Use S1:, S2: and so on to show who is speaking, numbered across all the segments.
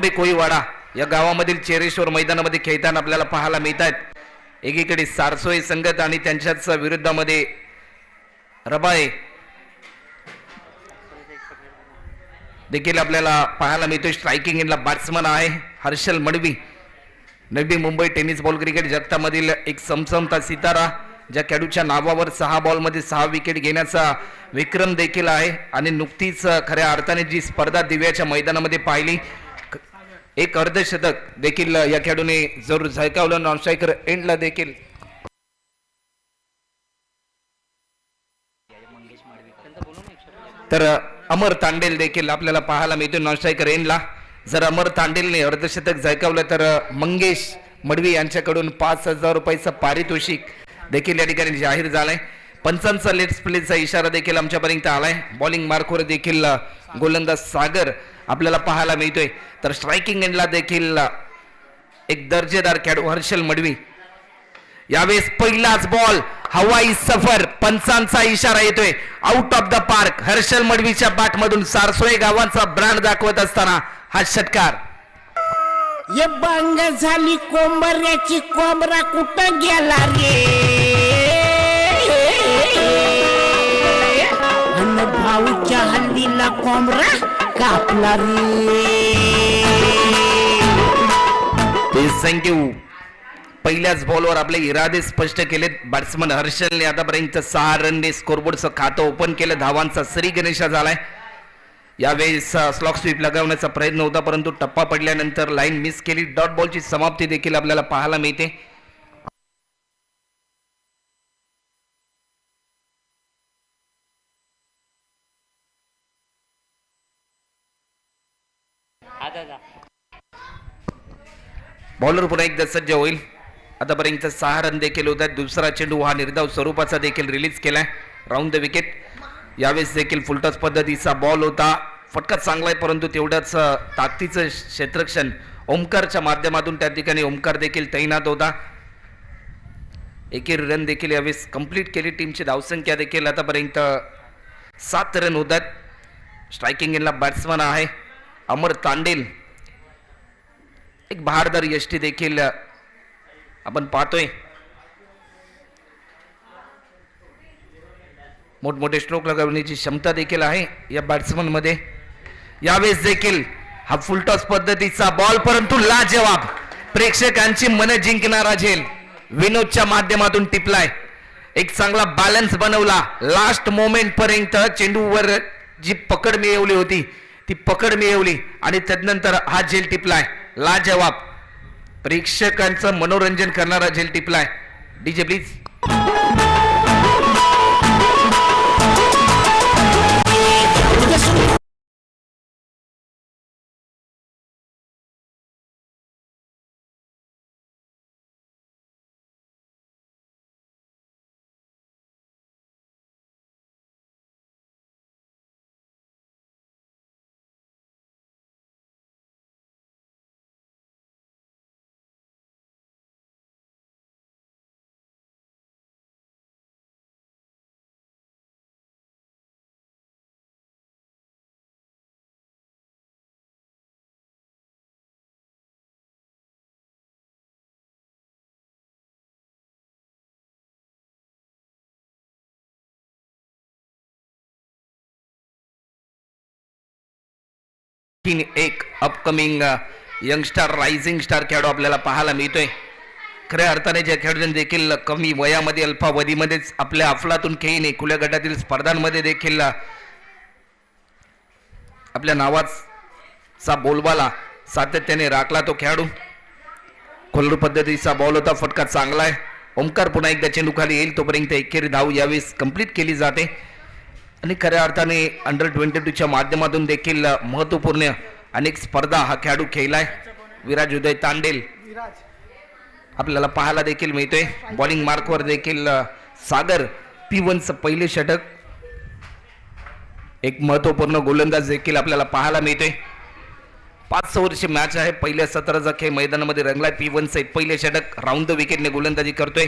S1: कोळीवाडा या गावामधील चेरेश्वर मैदानामध्ये खेळताना आपल्याला पाहायला मिळत आहेत. एकीकडे सारसोई संगत आणि त्यांच्याच विरुद्धामध्ये रबाळे देखील आपल्याला पाहायला मिळतोय. स्ट्रायकिंग एंडला बॅट्समन आहे Harshal Madavi. Navi Mumbai tennis ball cricket जगतामधील एक समसमता सितारा, ज्या खेळाडूच्या नावावर 6 बॉलमध्ये 6 विकेट घेण्याचा विक्रम देखील आहे. आणि नुकतीच खऱ्या अर्थाने जी स्पर्धा दिव्याच्या मैदानामध्ये पाहिली, एक अर्धशतक देखील या खेळाडूने जरूर झळकावलं. नॉन स्ट्रायकर एंडला देखील तर अमर तांडेल देखील आपल्याला पाहायला मिळतो नॉन स्ट्रायकर एंडला. जर अमर तांडेलने अर्धशतक झळकावलं तर मंगेश मडवी यांच्याकडून 5,000 रुपयाचं पारितोषिक देखील या ठिकाणी जाहीर झालंय. पंचांचा लेट्स प्लेचा इशारा देखील आमच्यापर्यंत आलाय. बॉलिंग मार्कवर देखील गोलंदाज सागर आपल्याला पाहायला मिळतोय. तर स्ट्रायकिंग एंडला देखील एक दर्जेदार खेळाडू हर्षल मडवी. यावेळेस पहिलाच बॉल हवाई सफर, पंचांचा इशारा येतोय. Out of the park. Harshal मडवीच्या बॅटमधून सारसोई गावांचा ब्रँड दाखवत असताना हा षटकार.
S2: ये बंग झाली कोंबऱ्याची, कोंबरा कुठं गेला रे, अन भाऊच्या हल्लीला कोंबरा कापला रे.
S1: थँक्यू. पहिल्याच बॉलवर आपले इरादे स्पष्ट केलेत बॅट्समन हर्षलने. आतापर्यंत 6 रनने स्कोरबोर्डचं खातं ओपन केलं. धावांचा श्री गणेशा झालाय. यावेळेस स्लॉक स्वीप लगावण्याचा प्रयत्न होता, परंतु टप्पा पडल्यानंतर लाईन मिस केली. डॉट बॉलची समाप्ती देखील आपल्याला पाहायला मिळते. बॉलर पुन्हा एकदा सज्ज होईल. आतापर्यंत 6 रन देखील होत आहेत. दुसरा चेंडू हा निर्धाव स्वरूपाचा देखील रिलीज केलाय राऊंड द विकेट. यावेळेस देखील फुलटॉस पद्धतीचा बॉल होता. फटका चांगला आहे, परंतु तेवढ्याच ताकदीचं क्षेत्ररक्षण ओमकारच्या माध्यमातून त्या ठिकाणी ओमकार देखील तैनात होता. एकेरी रन देखील यावेळेस कंप्लीट केली. टीमची धावसंख्या देखील आतापर्यंत 7 रन होत आहेत. स्ट्रायकिंग एंडला बॅट्समन आहे अमर तांडेल. एक बहारदार यष्टी देखील आपण पाहतोय. मोठमोठे स्ट्रोक लगावण्याची क्षमता देखील आहे या बॅट्समन मध्ये. यावेळेस देखील हा फुलटॉस पद्धतीचा बॉल, परंतु लाजवाब प्रेक्षकांची मन जिंकणारा झेल विनोदच्या माध्यमातून टिपलाय. एक चांगला बॅलन्स बनवला. लास्ट मोमेंट पर्यंत चेंडूवर जी पकड मिळवली होती ती पकड मिळवली आणि त्यानंतर हा झेल टिपलाय. लाजवाब प्रेक्षकांचं मनोरंजन करणारा झेल टिपलाय. DJ please. एक अपकमिंग यंगस्टार रायझिंग स्टार खेळाडू आपल्याला पाहायला मिळतोय. खऱ्या अर्थाने ज्या खेळाडूंनी देखील कमी वयामध्ये अल्पावधीमध्येच आपल्या अफलातून खेळीने खुल्या गटातील स्पर्धांमध्ये देखील आपल्या नावाचा बोलबाला सातत्याने राखला तो खेळाडू. खोलरू पद्धतीचा बॉल होता. फटका चांगला आहे. ओमकार पुन्हा एकदा चेंडू खाली येईल तोपर्यंत एकेरी धाव यावेळेस कंप्लीट केली जाते. आणि खऱ्या अर्थाने अंडर 22च्या माध्यमातून देखील महत्वपूर्ण अनेक स्पर्धा हा खेळाडू खेळलाय. विराज उदय तांडेल आपल्याला पाहायला देखील मिळतोय. बॉलिंग मार्कवर देखील सागर P1चं पहिले षटक. एक महत्वपूर्ण गोलंदाज देखील आपल्याला पाहायला मिळतोय. 5 ओव्हरची मॅच आहे. पहिल्या 17चा खेळ मैदानामध्ये रंगलाय. P1चं पहिले षटक राऊंड द विकेटने गोलंदाजी करतोय.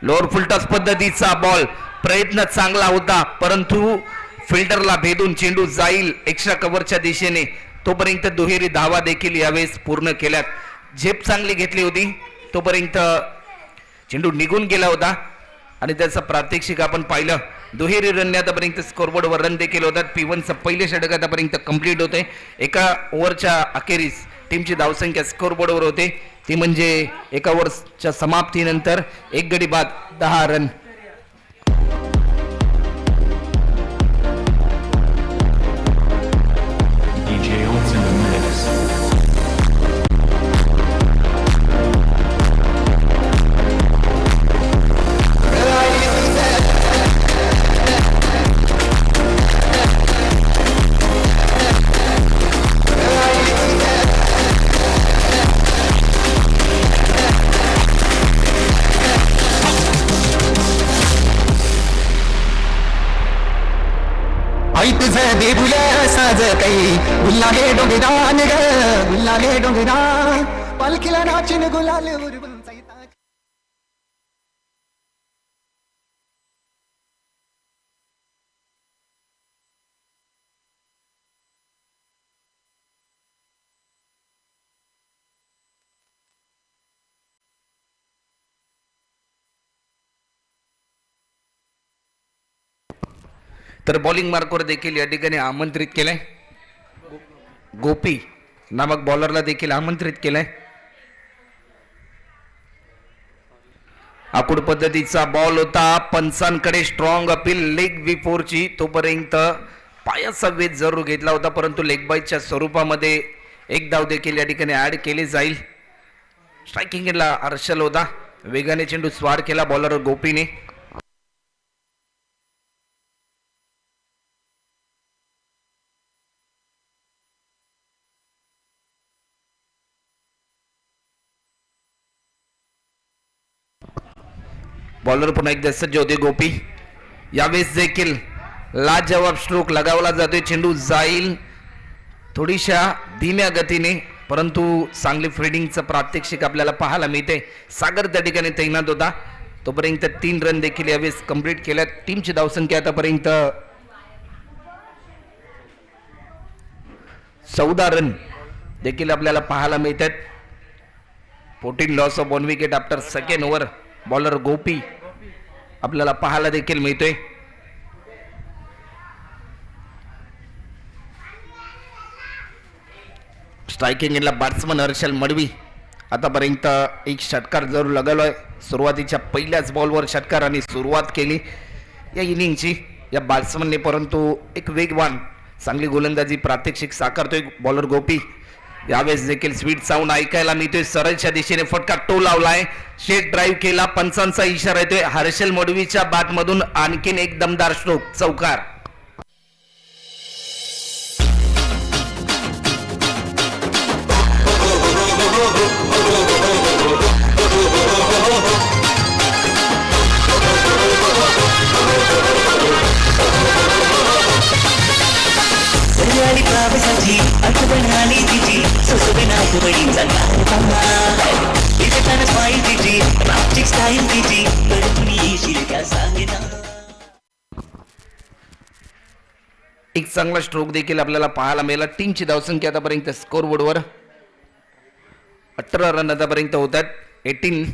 S1: लोअर फुलटॉस पद्धतीचा बॉल. प्रयत्न चांगला होता, परंतु फिल्डरला भेदून चेंडू जाईल एक्स्ट्रा कव्हरच्या दिशेने. तोपर्यंत दुहेरी धावा देखील यावेळेस पूर्ण केल्यात. झेप चांगली घेतली होती तोपर्यंत चेंडू निघून गेला होता आणि त्याचं प्रात्यक्षिक आपण पाहिलं. दुहेरी रनने आतापर्यंत स्कोरबोर्डवर रन देखील होतात. P1चं पहिले षटक आतापर्यंत कंप्लीट होते. एका ओव्हरच्या अखेरीस टीमची धावसंख्या स्कोरबोर्डवर होते ती म्हणजे एका ओव्हरच्या समाप्तीनंतर एक गडी बाद 10 run.
S3: DJ Olsen in the mix.
S4: आई तुझं देबुल्या साज काही गुल्लाले डोंगरान ग गुल्लाले डोंगरान पालखीला नाचिन गुलाल उरवून जायता.
S1: तर बॉलिंग मार्कवर देखील या ठिकाणी आमंत्रित केलंय. गोपी नामक बॉलरला देखील आमंत्रित केलंय. आकुड पद्धतीचा बॉल होता. पंचांकडे स्ट्रॉंग अपील लेग बिफोरची. तोपर्यंत पायाचा वेध जरूर घेतला होता परंतु लेग बाईच्या स्वरूपामध्ये एक धाव देखील या ठिकाणी ऍड केली जाईल. स्ट्रायकिंगला हर्षल होता. वेगाने चेंडू स्वार केला बॉलर गोपीने. बॉलर पुन्हा एकदा सज्ज होते गोपी. यावेळेस देखील लाजवाब स्ट्रोक लगावला जातोय. चेंडू जाईल थोडीशा धीम्या गतीने परंतु चांगली फिल्डिंगचं प्रात्यक्षिक आपल्याला पाहायला मिळते. सागर त्या ठिकाणी तैनात होता. तोपर्यंत 3 रन देखील यावेळेस कंप्लीट केल्यात. टीमची धावसंख्या आतापर्यंत 14 रन देखील आपल्याला पाहायला मिळतात. 14 loss of 1 wicket after second over. Bowler Gopi आपल्याला पाहायला देखील मिळतोय. स्ट्रायकिंगला बॅट्समन हर्षल मडवी. आतापर्यंत एक षटकार जरूर लगावलाय. सुरुवातीच्या पहिल्याच बॉलवर षटकार आणि सुरुवात केली या इनिंगची या बॅट्समनने परंतु एक वेगवान चांगली गोलंदाजी प्रात्यक्षिक साकारतोय बॉलर गोपी. यावेळेस देखील स्वीट साऊंड ऐकायला मिळतोय. सरळच्या दिशेने फटका टो लावलाय. शेट ड्राईव्ह केला. पंचांचा इशारा येतोय. हर्षल मडवीच्या बॅटमधून आणखीन एक दमदार स्ट्रोक चौकार.
S5: सरियाळी प्रवासाची आठवण आली तिची सुसुबेना आठवणीचा इथे स्माईल तिची रापचिक स्टाईल तिची कडून येशील का सांगेना.
S1: एक चांगला स्ट्रोक देखील आपल्याला पाहायला मिळाला. टीमची धावसंख्या आतापर्यंत स्कोरबोर्डवर 18 रन आतापर्यंत होतात. 18.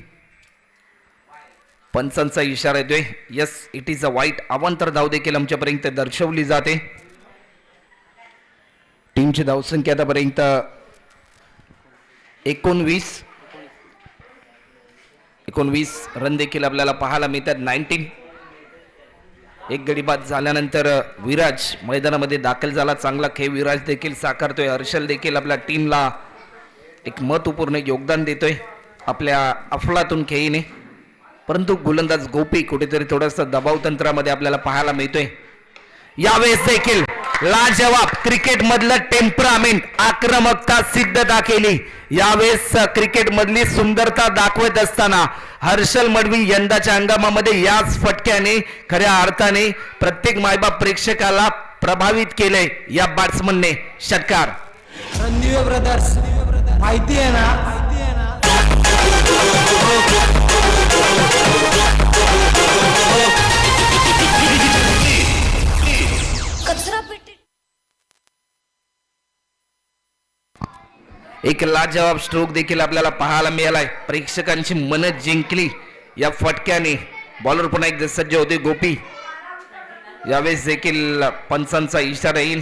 S1: पंचांचा इशारा येतोय. यस इट इज अ वाईट. अवांतर धाव देखील आमच्यापर्यंत दर्शवली जाते. टीमची धावसंख्या आतापर्यंत 19 रन देखील आपल्याला पाहायला मिळतात. 19. एक गडी बाद झाल्यानंतर विराज मैदानामध्ये दाखल झाला. चांगला खेळ विराज देखील साकारतोय. हर्षल देखील आपल्या टीमला एक महत्वपूर्ण योगदान देतोय आपल्या अफलातून खेळीने. परंतु गोलंदाज गोपी कुठेतरी थोडासा दबाव तंत्रामध्ये आपल्याला पाहायला मिळतोय. यावेळेस देखील लाजवाब क्रिकेट मधलं टेम्परामेंट आक्रमकता सिद्धता केली. यावेळेस क्रिकेट मधली सुंदरता दाखवत असताना हर्षल मडवी यंदाच्या हंगामामध्ये याच फटक्याने खऱ्या अर्थाने प्रत्येक मायबाप प्रेक्षकाला प्रभावित केलंय या बॅट्समनने. षटकार.
S6: रणदिवे ब्रदर्स माहिती आहे ना.
S1: एक लाजवाब स्ट्रोक देखील आपल्याला पाहायला मिळालाय. प्रेक्षकांची मन जिंकली या फटक्याने. बॉलर पुन्हा एकदा सज्ज होते गोपी. यावेळेस देखील पंचांचा इशारा येईल.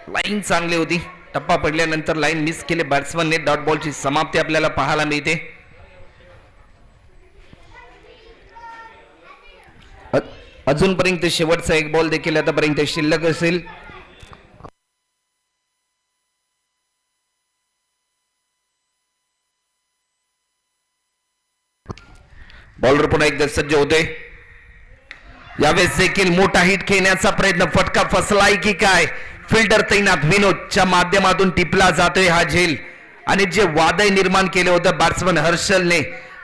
S1: लाईन चांगली होती. टप्पा पडल्यानंतर लाईन मिस केली बॅट्समनने. डॉट बॉलची समाप्ती आपल्याला पाहायला मिळते. अजूनपर्यंत शेवटचा एक बॉल देखील आतापर्यंत शिल्लक असेल. बॉलर पुन्हा एकदा सज्ज होते. यावेळेस देखील मोठा हिट खेळण्याचा प्रयत्न. फटका फसलाय की काय? फिल्डर तैनात विनोदच्या माध्यमातून टिपला जातोय हा झेल. आणि जे वादळ निर्माण केले होतं बॅट्समन हर्षलने,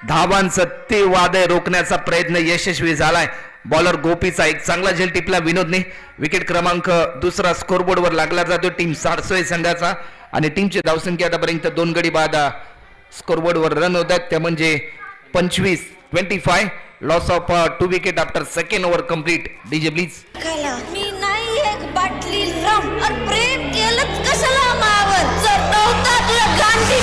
S1: धावांचं ते वादळ रोखण्याचा प्रयत्न यशस्वी झालाय. बॉलर गोपीचा एक चांगला झेल टिपला विनोदने. विकेट क्रमांक दुसरा स्कोरबोर्डवर लागला जातो टीम सारसोय संघाचा. आणि टीमची धावसंख्या आतापर्यंत 2 गडी बाद स्कोरबोर्डवर रन होतात. त्या म्हणजे 25 loss of 2 wicket after second over complete. DJ please.
S7: मी नाही एक बाटली रम और प्रेम केलंच कशाला मावर जर नव्हता तुला Gandhi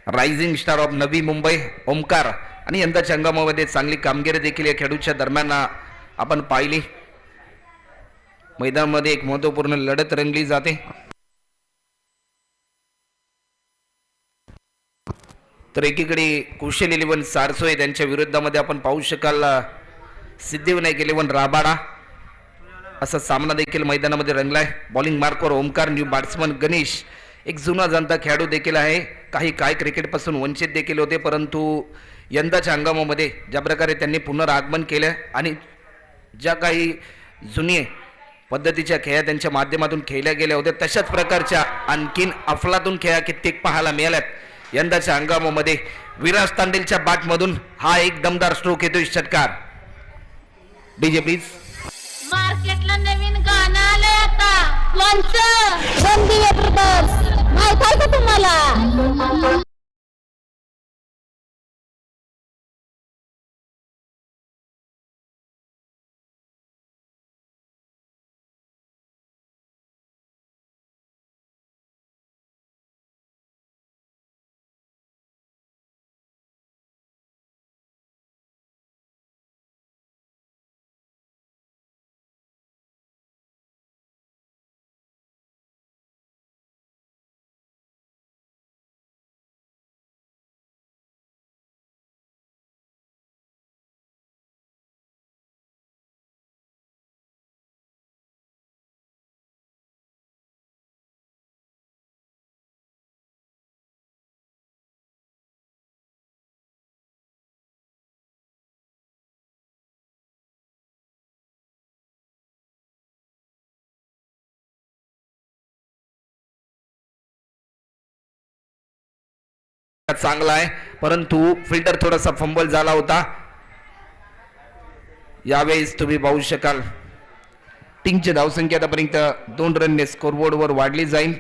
S1: rising star of Navi Mumbai Omkar. आणि यंदाच्या हंगामामध्ये चांगली कामगिरी देखील या खेळाडूच्या दरम्यान आपण पाहिली. मैदानामध्ये एक महत्वपूर्ण लढत रंगली जाते. तर एकीकडे कुशल 11 सारसोय त्यांच्या विरोधामध्ये आपण पाहू शकाल सिद्धिविनायक 11 राबाडा. असा सामना देखील मैदानामध्ये रंगलाय. बॉलिंग मार्कवर ओमकार. New batsman Ganesh. एक जुना जाणता खेळाडू देखील आहे. काही काय क्रिकेटपासून वंचित देखील होते, परंतु यंदाच्या हंगामामध्ये ज्या प्रकारे त्यांनी पुनरागमन केलं आणि ज्या काही जुने पद्धतीच्या खेळा त्यांच्या माध्यमातून खेळल्या गेल्या होत्या तशाच प्रकारच्या आणखीन अफलातून खेळा कित्येक पाहायला मिळाल्यात यंदाच्या हंगामामध्ये. विराज तांडेलच्या बॅटमधून हा एक दमदार स्ट्रोक येतोय. षटकार. DJ please.
S7: मार्केटला नवीन गाणं आलंय आता. कोणचं? रणदिवे ब्रदर्स. माहित आहे का तुम्हाला?
S1: चांगला आहे, परंतु फिल्डर थोडासा फंबल झाला होता. यावेळेस तुम्ही पाहू शकाल टीमची धावसंख्या आतापर्यंत 2 रनने स्कोरबोर्डवर वाढली जाईल.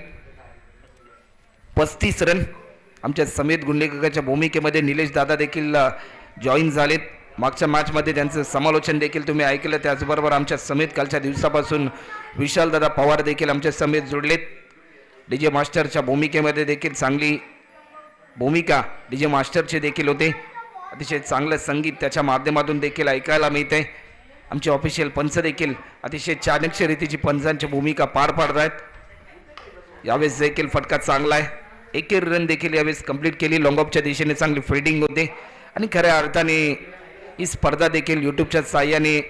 S1: 35 रन. आमच्या समेत गुंडेकाच्या भूमिकेमध्ये निलेश दादा देखील जॉईन झालेत. मागच्या मॅचमध्ये त्यांचं समालोचन देखील तुम्ही ऐकलं. त्याचबरोबर आमच्या समेत कालच्या दिवसापासून विशाल दादा पवार देखील आमच्या समेत जोडलेत. डीजे मास्टरच्या भूमिकेमध्ये देखील चांगली भूमिका डीजे मास्टरचे देखील होते. अतिशय चांगलं संगीत त्याच्या माध्यमातून देखील ऐकायला मिळते. आमचे ऑफिशियल पंच देखील अतिशय चाणक्य रीतीची पंचांची भूमिका पार पाडत आहेत. यावेळेस देखील फटका चांगला आहे. 1 रन देखील यावेळेस कंप्लीट केली. लॉंग ऑफच्या दिशेने चांगली फिल्डिंग होते आणि खऱ्या अर्थाने ही स्पर्धा देखील यूट्यूबच्या साहाय्याने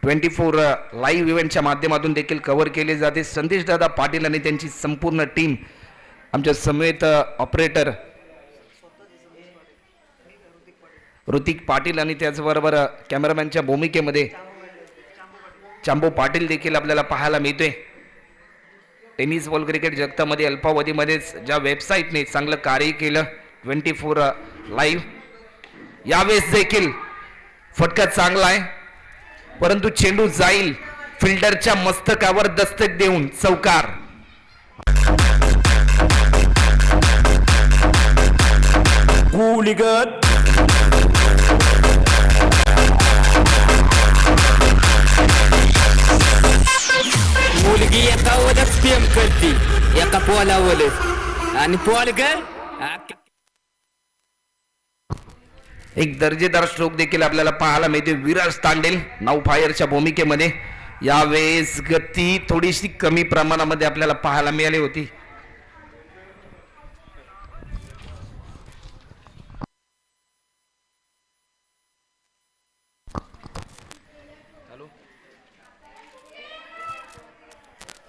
S1: 24 लाईव्ह इव्हेंटच्या माध्यमातून देखील कव्हर केली जाते. संदेशदादा पाटील आणि त्यांची संपूर्ण टीम, आमच्या समेत ऑपरेटर ऋतिक पाटील आणि त्याचबरोबर कॅमेरामॅनच्या भूमिकेमध्ये चांबू पाटील देखील आपल्याला पाहायला मिळतोय. टेनिस बॉल क्रिकेट जगतामध्ये अल्पावधीमध्येच ज्या वेबसाईटने चांगलं कार्य केलं 24 लाईव्ह, यावेळेस देखील फटका चांगला आहे, परंतु चेंडू जाईल फिल्डरच्या मस्तकावर दस्तक देऊन चौकार.
S8: मुलगी एका ओलच प्रेम करते, एका पोलावलच आणि पोलगर
S1: एक दर्जेदार स्ट्रोक देखील आपल्याला पाहायला मिळते विराज तांडेल नाव फायरच्या भूमिकेमध्ये. यावेळेस गती थोडीशी कमी प्रमाणामध्ये आपल्याला पाहायला मिळाली होती.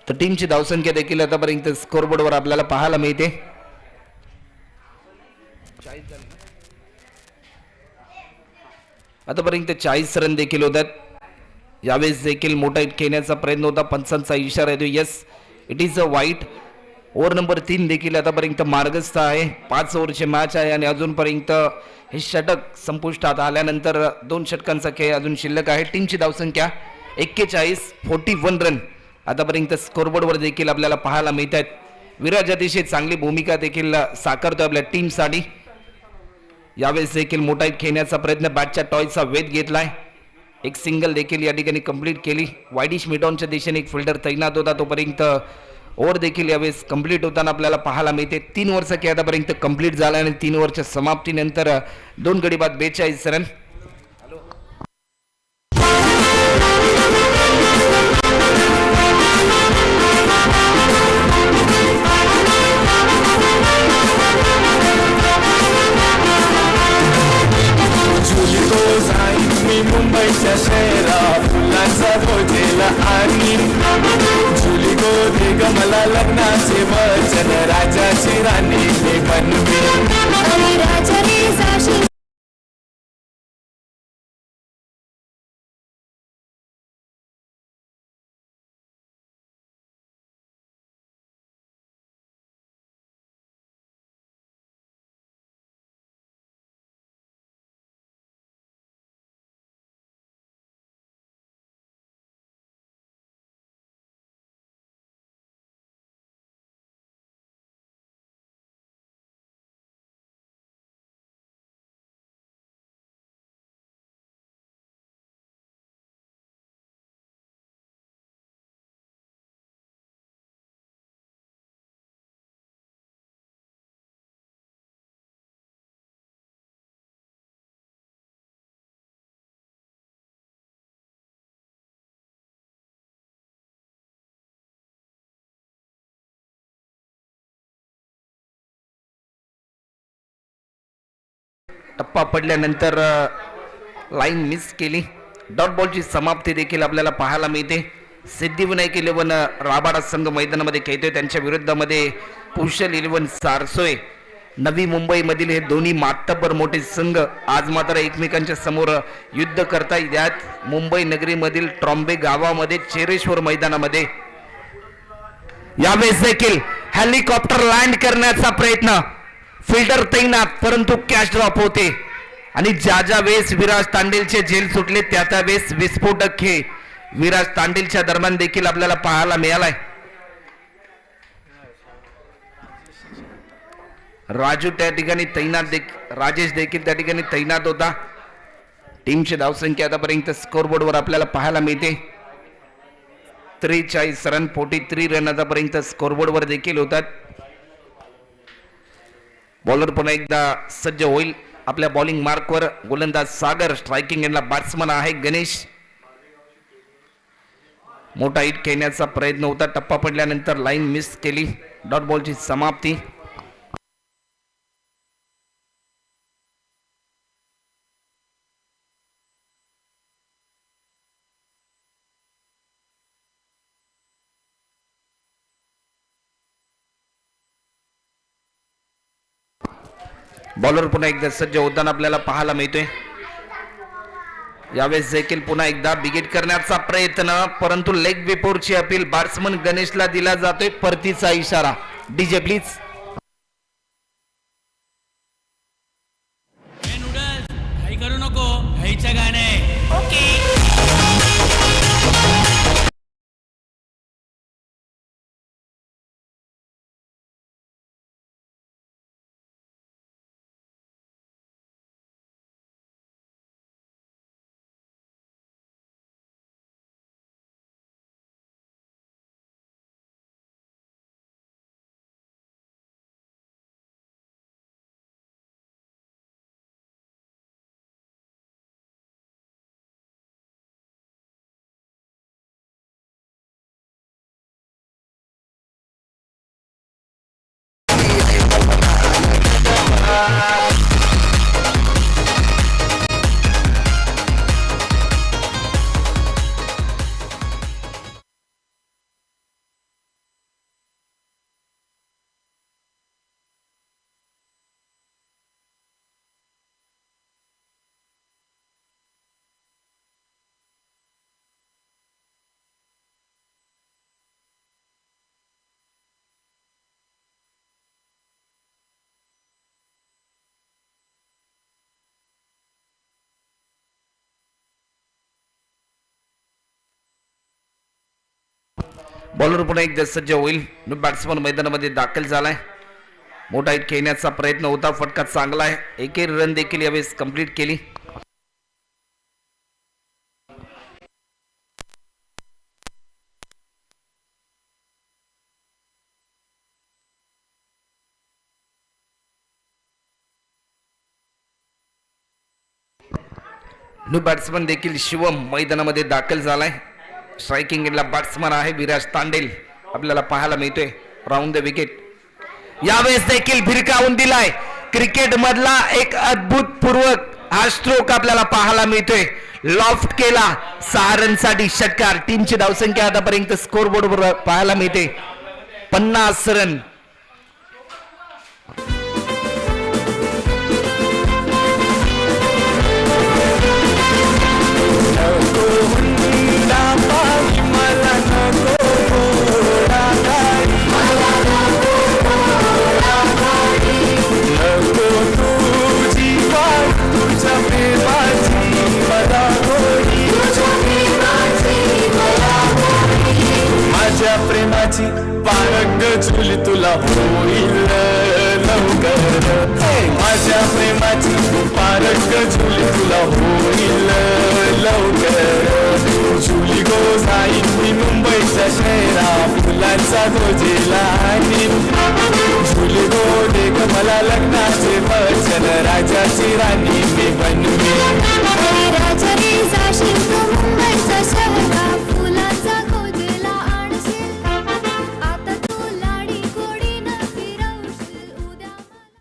S1: तर टीमची धावसंख्या देखील आतापर्यंत स्कोरबोर्डवर आपल्याला पाहायला मिळते. आतापर्यंत 40 रन देखील होतात. यावेळेस देखील मोठा हिट खेळण्याचा प्रयत्न होता, पंचांचा इशारा येतो. येस, इट इज अ वाईट. ओव्हर नंबर 3 देखील आतापर्यंत मार्गस्थ आहे. 5 ओव्हरची मॅच आहे आणि अजूनपर्यंत हे षटक संपुष्टात आल्यानंतर 2 षटकांचा खेळ अजून शिल्लक आहे. टीमची धावसंख्या 41 रन आतापर्यंत स्कोरबोर्डवर देखील आपल्याला पाहायला मिळत आहेत. विराज अतिशय चांगली भूमिका देखील साकारतो आपल्या टीमसाठी. यावेळेस देखील मोठा हिट खेळण्याचा प्रयत्न, बॅटच्या टॉयचा वेध घेतलाय. एक सिंगल देखील या ठिकाणी कंप्लीट केली. वायडिश मिडॉनच्या दिशेने एक फिल्डर तैनात होता, तोपर्यंत ओव्हर देखील यावेळेस कंप्लीट होताना आपल्याला पाहायला मिळते. 3 ओव्हरचा खेळ आतापर्यंत कंप्लीट झाला आणि 3 ओव्हरच्या समाप्तीनंतर 2 गडी बाद 42 रन.
S9: मुंबईच्या शहरा फुलांचा भोजेला आणि जुली गोरी गमला लग्नाचे वचन राजाची राणी मी बनवे. राजा रे जाशी
S1: टप्पा पडल्यानंतर लाईन मिस केली. डॉट बॉलची समाप्ती देखील आपल्याला पाहायला मिळते. सिद्धिविनायक 11 राबाडा संघ मैदानामध्ये खेळतोय, त्यांच्या विरुद्धमध्ये कुशल 11 सारसोय. नवी मुंबईमधील हे दोन्ही मातब्बर मोठे संघ आज मात्र एकमेकांच्या समोर युद्ध करतायत. यात मुंबई नगरीमधील ट्रॉम्बे गावामध्ये चेरेश्वर मैदानामध्ये यावेळेस देखील हेलिकॉप्टर लँड करण्याचा प्रयत्न, फिल्डर तैनात, परंतु कॅच ड्रॉप होते. आणि ज्या वेळेस विराज तांडेलचे झेल सुटले त्या वेळेस विस्फोटक खेळ विराज तांडेलच्या दरम्यान देखील आपल्याला पाहायला मिळालाय. राजू त्या ठिकाणी तैनात, राजेश देखील त्या ठिकाणी तैनात होता. टीमची धावसंख्या आतापर्यंत स्कोरबोर्डवर आपल्याला पाहायला मिळते 43 रन, 43 रन आतापर्यंत स्कोरबोर्डवर देखील होतात. बॉलर पुन्हा एकदा सज्ज होईल आपल्या बॉलिंग मार्कवर. गोलंदाज सागर, स्ट्रायकिंग एंडला बॅट्समन आहे गणेश. मोठा हिट खेळण्याचा प्रयत्न होता, टप्पा पडल्यानंतर लाईन मिस केली. डॉट बॉलची समाप्ती. बॉलर पुन्हा एकदा सज्ज होताना आपल्याला पाहायला मिळतोय. यावेळेस देखील पुन्हा एकदा बिगिट करण्याचा प्रयत्न, परंतु लेग बिफोरची अपील बॅट्समन गणेशला दिला जातोय. परतीचा इशारा. DJ please.
S5: घाई करू नको, घाईच्या गाणे. ओके.
S1: बॉलर पुन्हा एकदा सज्ज होईल. बॅट्समन मैदानामध्ये दाखल झालाय. मोठा हिट खेळण्याचा प्रयत्न होता. फटका चांगला आहे. एकेरी रन देखील यावेळेस कंप्लीट केली. न्यू बॅट्समन देखील शिवम मैदानामध्ये दाखल झालाय. स्ट्रायकिंग एंडला बॅट्समन आहे विराज तांडेल आपल्याला पाहायला मिळतोय. Round the wicket. यावेळेस देखील भिरकावून दिलाय. क्रिकेट मधला एक अद्भुतपूर्वक हा स्ट्रोक आपल्याला पाहायला मिळतोय. लॉफ्ट केला. 6 रनसाठी षटकार. टीमची धावसंख्या आतापर्यंत स्कोर बोर्डवर पाहायला मिळते 50 रन.
S9: माझ्या प्रेमाची पारंग झुली तुला होईल लवकर. माझ्या प्रेमाची पारंग झुली तुला होईल लवकर. झुली गो जाईन मी मुंबईच्या शहरा फुलांचा गोजेला आणि झुली गो देख मला लग्नाचे वचन राजाची राणी मी बनवी.
S7: राजा रे जाशील तू मुंबईचा शहरा फुलाचा गोजेला आणशील. आता तू लाडी गोडीनं फिरवशील उद्या मला.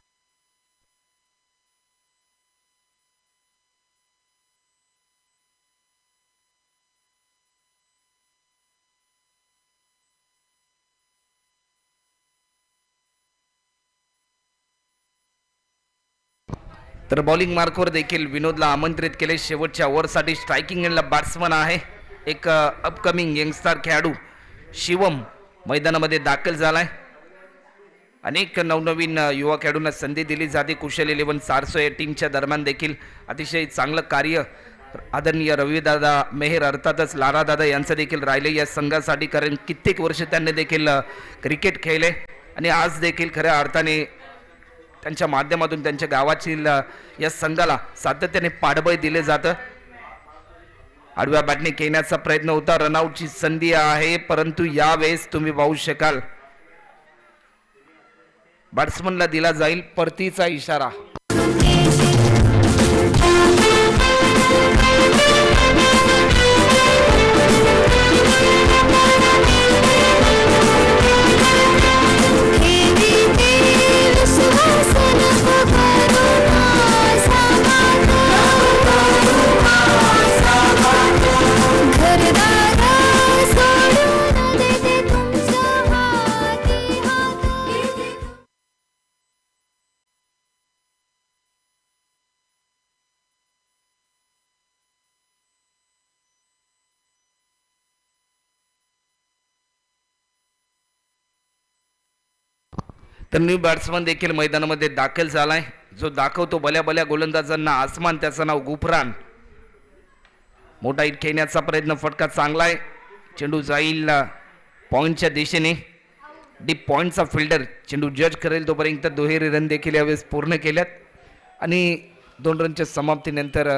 S1: तर बॉलिंग मार्कवर देखील विनोदला आमंत्रित केले. शेवटच्या ओव्हरसाठी स्ट्रायकिंग एंडला बॅट्समन आहे एक अपकमिंग यंगस्टर खेळाडू शिवम मैदानामध्ये दाखल झालाय. अनेक नवनवीन युवा खेळाडूंना संधी दिली जाते. कुशल 11 400 या टीमच्या दरम्यान देखील अतिशय चांगलं कार्य आदरणीय रविदादा मेहर अर्थातच लारादादा यांचं देखील राहिले या संघासाठी. कारण कित्येक वर्ष त्यांनी देखील क्रिकेट खेळले आणि आज देखील खऱ्या अर्थाने त्यांच्या माध्यमातून त्यांच्या गावातील या संघाला सातत्याने पाठबळ दिले जातं. आडव्या बॅटने खेळण्याचा प्रयत्न होता. रनआउटची संधी आहे, परंतु यावेळेस तुम्ही पाहू शकाल बॅट्समनला दिला जाईल परतीचा इशारा. तर न्यू बॅट्समन देखील मैदानामध्ये दाखल झालाय, जो दाखवतो भल्या भल्या गोलंदाजांना आसमान, त्याचं नाव गुफरान. मोठा हिट खेळण्याचा प्रयत्न, फटका चांगला आहे. चेंडू जाईल पॉइंटच्या दिशेने. डीप पॉइंटचा फिल्डर चेंडू जज करेल तोपर्यंत दुहेरी रन देखील यावेळेस पूर्ण केल्यात आणि 2 रनच्या समाप्तीनंतर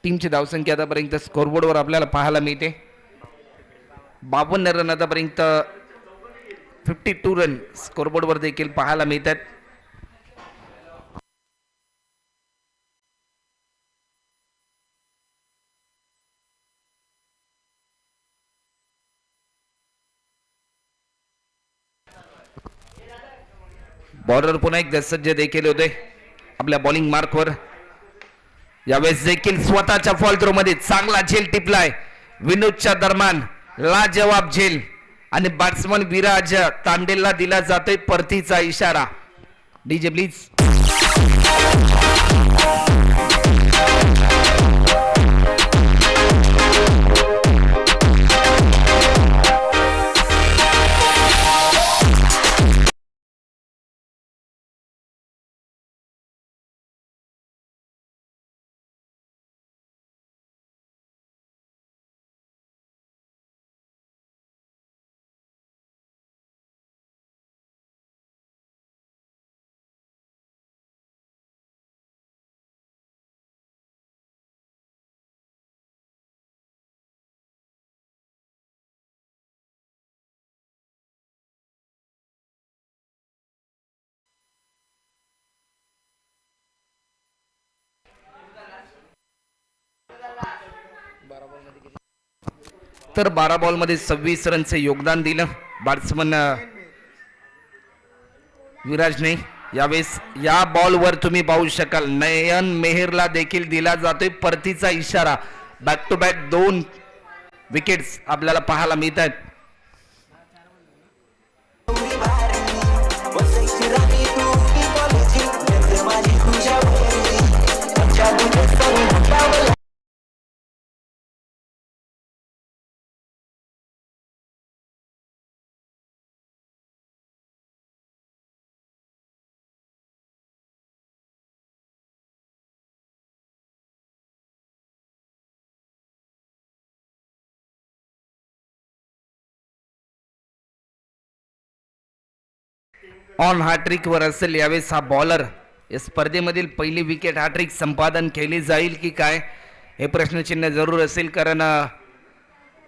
S1: टीमची धावसंख्या आतापर्यंत स्कोरबोर्डवर आपल्याला पाहायला मिळते. 52 रन आतापर्यंत 52 रन स्कोरबोर्डवर देखील पाहायला मिळतात. बॉलर पुन्हा एकदा सज्ज देखील होते आपल्या बॉलिंग मार्कवर. यावेळेस देखील स्वतःच्या फॉल थ्रो मध्ये चांगला झेल टिपलाय विनोदच्या दरम्यान, लाजवाब झेल आणि बॅट्समन विराज तांडेलला दिला जातोय परतीचा इशारा. DJ please. तर 12 बॉलमध्ये 26 रनचे योगदान दिलं बॅट्समन विराजने. यावेळेस या बॉलवर तुम्ही पाहू शकाल नयन मेहरला देखील दिला जातोय परतीचा इशारा. बॅक टू बॅक 2 विकेट्स आपल्याला पाहायला मिळत आहेत. ऑन हॅट्रिक वर असेल यावेळेस हा बॉलर. या स्पर्धेमधील पहिली विकेट हॅट्रिक संपादन केली जाईल की काय हे प्रश्नचिन्ह जरूर असेल, कारण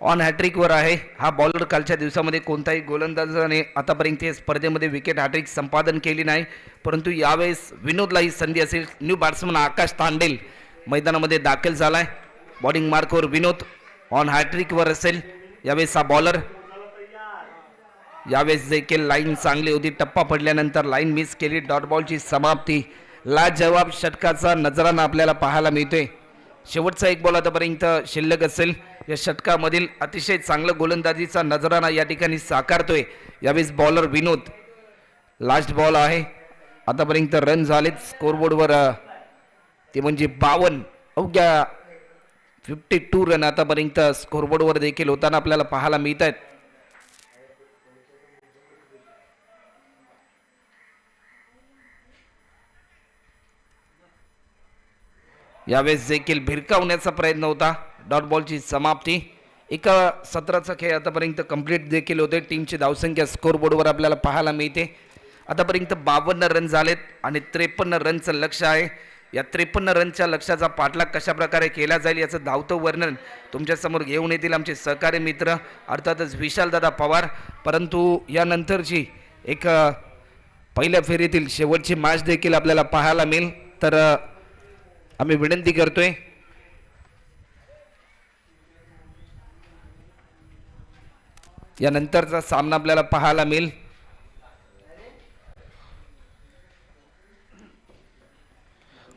S1: ऑन हॅट्रिक वर आहे हा बॉलर. कालच्या दिवसामध्ये कोणताही गोलंदाजाने आतापर्यंत या स्पर्धेमध्ये विकेट हॅट्रिक संपादन केली नाही, परंतु यावेळेस विनोदला ही संधी असेल. न्यू बॅट्समन आकाश तांडेल मैदानामध्ये दाखल झालाय. बॉलिंग मार्कवर विनोद ऑन हॅट्रिक वर असेल यावेळेस हा बॉलर. यावेळेस देखील लाईन चांगली होती, टप्पा पडल्यानंतर लाईन मिस केली. डॉट बॉलची समाप्ती, लाजवाब षटकाचा नजराना आपल्याला पाहायला मिळतोय. शेवटचा 1 बॉल आतापर्यंत शिल्लक असेल. या षटकामधील अतिशय चांगलं गोलंदाजीचा नजराना या ठिकाणी साकारतोय यावेळेस बॉलर विनोद. लास्ट बॉल आहे, आतापर्यंत रन झालेत स्कोरबोर्डवर ते म्हणजे 52. अवघ्या 52 रन आतापर्यंत स्कोरबोर्डवर देखील होताना आपल्याला पाहायला मिळत आहेत. यावेळेस देखील भिरकावण्याचा प्रयत्न होता. डॉट बॉलची समाप्ती. एका सत्राचा खेळ आतापर्यंत कंप्लीट देखील होते. टीमची धावसंख्या स्कोरबोर्डवर आपल्याला पाहायला मिळते. आतापर्यंत 52 रन झालेत आणि 53 रनचं लक्ष आहे. या 53 रनच्या लक्ष्याचा पाठलाग कशा प्रकारे केला जाईल याचं धावतं वर्णन तुमच्यासमोर घेऊन येतील आमचे सहकारी मित्र अर्थातच विशालदादा पवार. परंतु यानंतरची एक पहिल्या फेरीतील शेवटची मॅच देखील आपल्याला पाहायला मिळेल. तर आम्ही विनंती करतोय यानंतरचा सामना आपल्याला पाहायला मिळेल.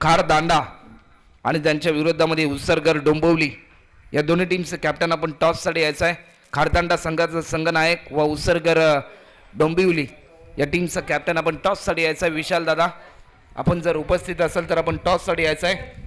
S1: खारदांडा आणि त्यांच्या विरोधामध्ये उसरगर डोंबिवली या दोन्ही टीमचं कॅप्टन आपण टॉससाठी यायचं आहे. खारदांडा संघाचा संघनायक व उसरगर डोंबिवली या टीमचं कॅप्टन आपण टॉससाठी यायचं आहे. विशाल दादा आपण जर उपस्थित असाल तर आपण टॉससाठी यायचं आहे.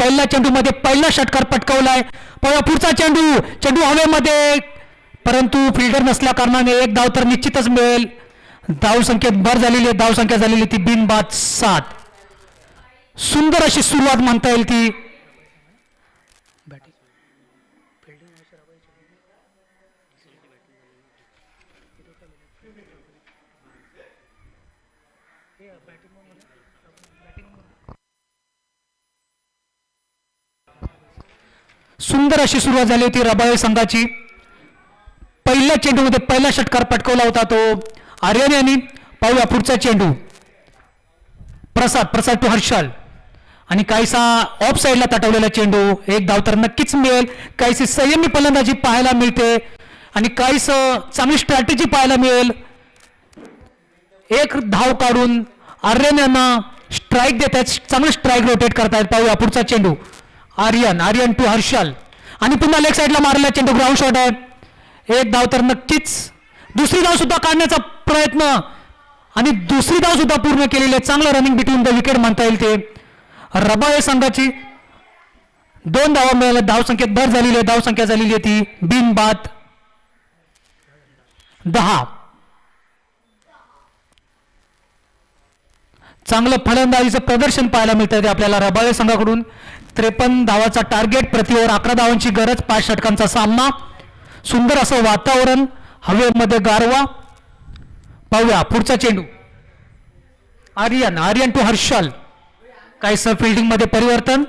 S10: पहिल्या चेंडूमध्ये पहिला षटकार पटकावलाय. पाहूया पुढचा चेंडू. चेंडू हवेमध्ये, परंतु फिल्डर नसल्या कारणाने एक धाव तर निश्चितच मिळेल. धाव संख्येत भर झालेली आहे. धाव संख्या झालेली ती बिनबाद 7. सुंदर अशी सुरुवात म्हणता येईल ती. सुंदर अशी सुरुवात झाली होती रबाळे संघाची. पहिल्या चेंडूमध्ये पहिला षटकार पटकवला होता तो आर्यन यांनी. पाहूया पुढचा चेंडू. प्रसाद टू हर्षल आणि काहीसा ऑफ साईडला तटवलेला चेंडू. एक धाव तर नक्कीच मिळेल. काहीशी संयमी फलंदाजी पाहायला मिळते आणि काहीस चांगली स्ट्रॅटेजी पाहायला मिळेल. एक धाव काढून आर्यन यांना स्ट्राईक देत आहेत. चांगलं स्ट्राईक रोटेट करतायत. पाहूया पुढचा चेंडू. आर्यन टू हर्षल आणि पुन्हा लेग साईडला मारलेला चेंडू. ग्राउंड शॉट आहे. एक धाव तर नक्कीच. दुसरी धाव सुद्धा काढण्याचा प्रयत्न आणि दुसरी धाव सुद्धा पूर्ण केलेली आहे. चांगलं रनिंग बिटवीन द विकेट म्हणता येईल ते. रबाळे संघाची 2 धावा मिळाल्या. धाव संख्येत भर झालेली आहे. धाव संख्या झालेली आहे ती बिनबाद 10. चांगलं फलंदाजीचं प्रदर्शन पाहायला मिळतं ते आपल्याला रबाळे संघाकडून. 53 धावाचा टार्गेट. प्रति ओव्हर 11 धावांची गरज. 5 षटकांचा सामना. सुंदर असं वातावरण. हवेमध्ये गारवा. पाहूया पुढचा चेंडू. आर्यन टू हर्षल. काहीसं फिल्डिंग मध्ये परिवर्तन.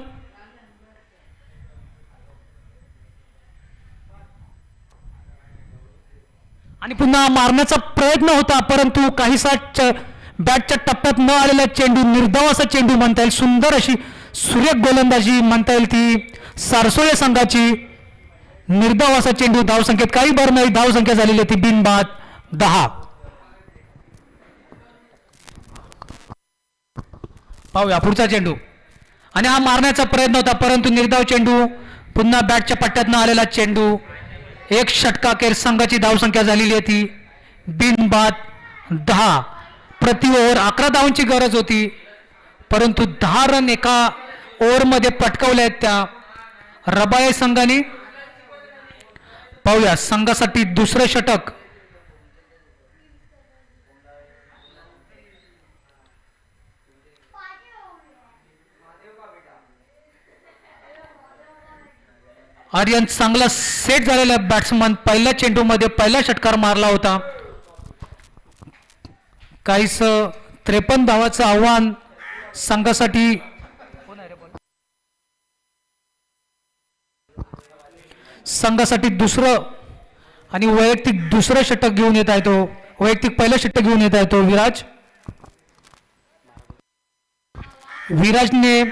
S10: आणि पुन्हा मारण्याचा प्रयत्न होता, परंतु काहीसा बॅटच्या टप्प्यात न आलेला चेंडू. निर्धाव असा चेंडू म्हणता येईल. सुंदर अशी सुरेख गोलंदाजी म्हणता येईल ती सारसोळे संघाची. निर्धाव असा चेंडू. धाव संख्येत काही भर नाही. धाव संख्या झालेली ती बिनबाद 10. पाहूया पुढचा चेंडू. आणि हा मारण्याचा प्रयत्न होता, परंतु निर्धाव चेंडू. पुन्हा बॅटच्या पट्ट्यात न आलेला चेंडू. एक षटकाखेर संघाची धाव संख्या झालेली आहे ती बिनबाद 10. प्रति ओव्हर 11 धावांची गरज होती, परंतु 10 रन एका ओव्हरमध्ये पटकावले आहेत त्या रबाळे संघाने. पाहूया संघासाठी दुसरं षटक. आर्यन चांगला सेट झालेला बॅट्समन. पहिल्या चेंडूमध्ये पहिला षटकार मारला होता. काहीस 53 धावाचं आव्हान संघासाठी. संघासाठी दुसरं आणि वैयक्तिक दुसरं षटक घेऊन येत आहे तो. वैयक्तिक पहिलं षटक घेऊन येत आहे तो विराजने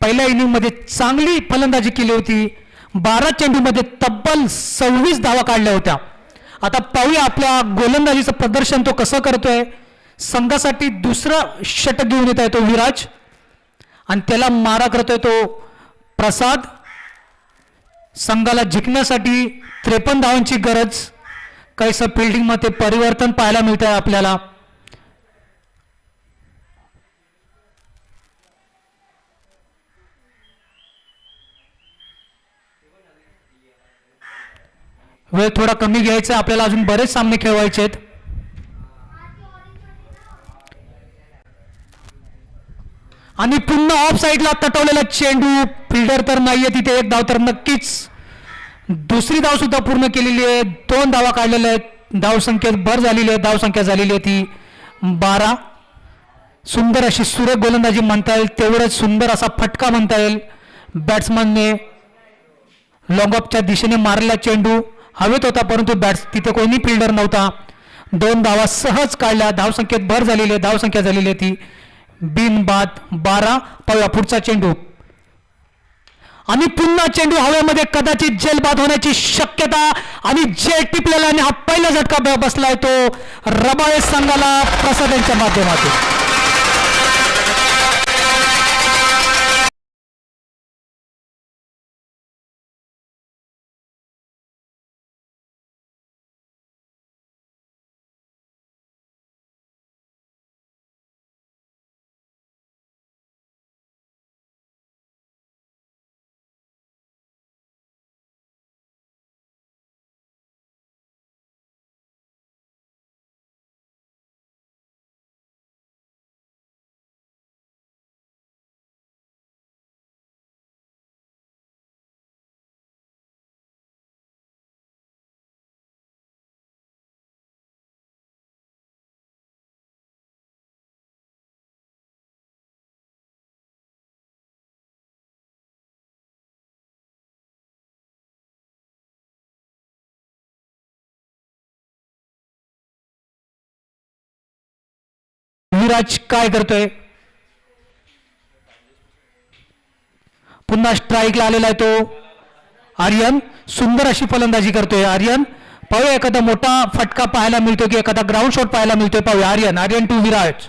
S10: पहिल्या इनिंगमध्ये चांगली फलंदाजी केली होती. 12 चेंडूमध्ये तब्बल 26 धावा काढल्या होत्या. आता पाहूया आपल्या गोलंदाजीचं प्रदर्शन तो कसं करतोय. संघासाठी दुसरं षटक घेऊन येत आहे तो विराज आणि त्याला मारा करतोय तो प्रसाद. संघाला जिंकण्यासाठी 53 धावांची गरज. काहीसं फिल्डिंगमध्ये परिवर्तन पाहायला मिळत आहे आपल्याला. वेळ थोडा कमी घ्यायचा आपल्याला. अजून बरेच सामने खेळवायचे आहेत. आणि पुन्हा ऑफ साईडला तटवलेला चेंडू. फिल्डर तर नाहीये तिथे. एक धाव तर नक्कीच. दुसरी धाव सुद्धा पूर्ण केलेली आहे. 2 धावा काढलेल्या आहेत. धाव संख्येत भर झालेली आहे. धाव संख्या झालेली आहे ती 12. सुंदर अशी सुरेख गोलंदाजी म्हणता येईल. तेवढंच सुंदर असा फटका म्हणता येईल. बॅट्समनने लॉंग ऑफच्या दिशेने मारलेला चेंडू हवेत होता, परंतु तिथे कोणी फिल्डर नव्हता. 2 धावा सहज काढल्या. धाव संख्येत भर झालेली आहे. धाव संख्या झालेली आहे ती बिनबाद 12. पाहूया पुढचा चेंडू. आणि पुन्हा चेंडू हवेमध्ये. कदाचित जेलबाद होण्याची शक्यता आणि जेल टिपलेला आणि हा पहिला झटका बसलाय तो रबाळे संघाला प्रसाद यांच्या माध्यमातून. विराज काय करतोय. पुन्हा स्ट्राईकला आलेला आहे तो आर्यन. सुंदर अशी फलंदाजी करतोय आर्यन. पाहूया एखादा मोठा फटका पाहायला मिळतो की एखादा ग्राउंड शॉट पाहायला मिळतोय. पाहूया आर्यन टू विराज.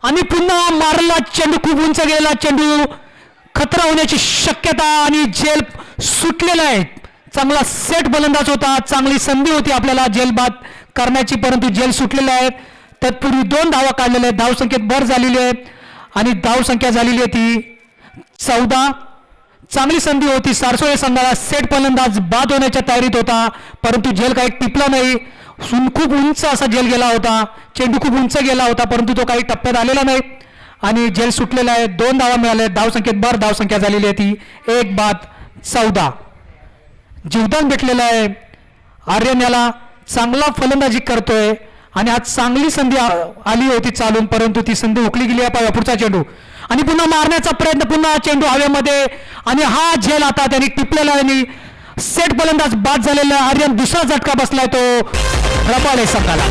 S10: आणि पुन्हा मारला चेंडू. खूप उंच गेलेला चेंडू. खतरा होण्याची शक्यता आणि झेल सुटलेला आहे. चांगला सेट फलंदाज होता. चांगली संधी होती आपल्याला झेल बाद करण्याची, परंतु झेल सुटलेला आहे. तत्पूर्वी 2 धावा काढलेल्या आहेत. धावसंख्येत भर झालेली आहे आणि धावसंख्या झालेली आहे ती 14. चांगली संधी होती. सारसोळे संघाला सेट फलंदाज बाद होण्याच्या तयारीत होता, परंतु झेल काही टिपला नाही. खूप उंच असा झेल गेला होता. चेंडू खूप उंच गेला होता, परंतु तो काही टप्प्यात आलेला नाही आणि झेल सुटलेला आहे. 2 धावा मिळाल्या. धावसंख्येत भर धावसंख्या झालेली आहे ती 1 बाद 14. जीवदान भेटलेलं आहे. आर्यन याला चांगला फलंदाजी करतोय आणि आज चांगली संधी आली होती चालून, परंतु ती संधी हुकली गेली आहे. पाहूया पुढचा चेंडू आणि पुन्हा मारण्याचा प्रयत्न. पुन्हा चेंडू हवेमध्ये आणि हा झेल आता त्यांनी टिपलेला आहे आणि सेट फलंदाज बाद झालेला. आर्यन दुसरा झटका बसलाय तो रबाळे संघाला.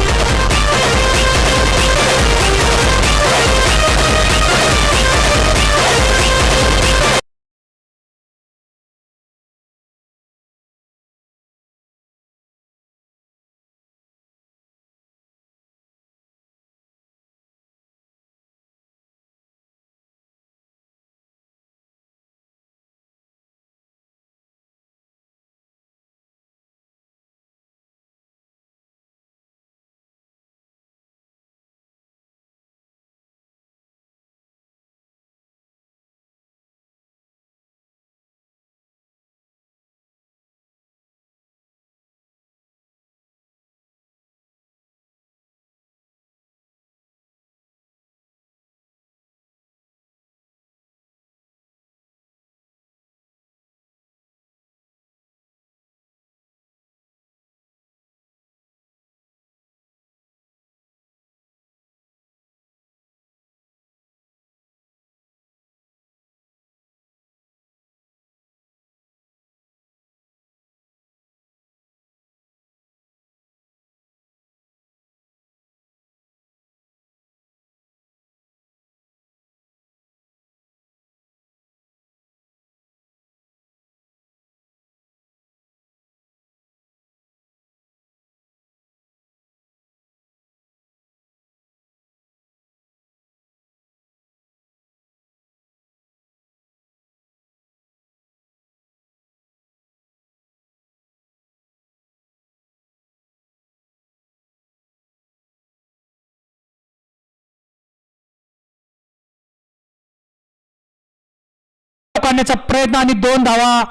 S10: काढण्याचा प्रयत्न आणि 2 धावा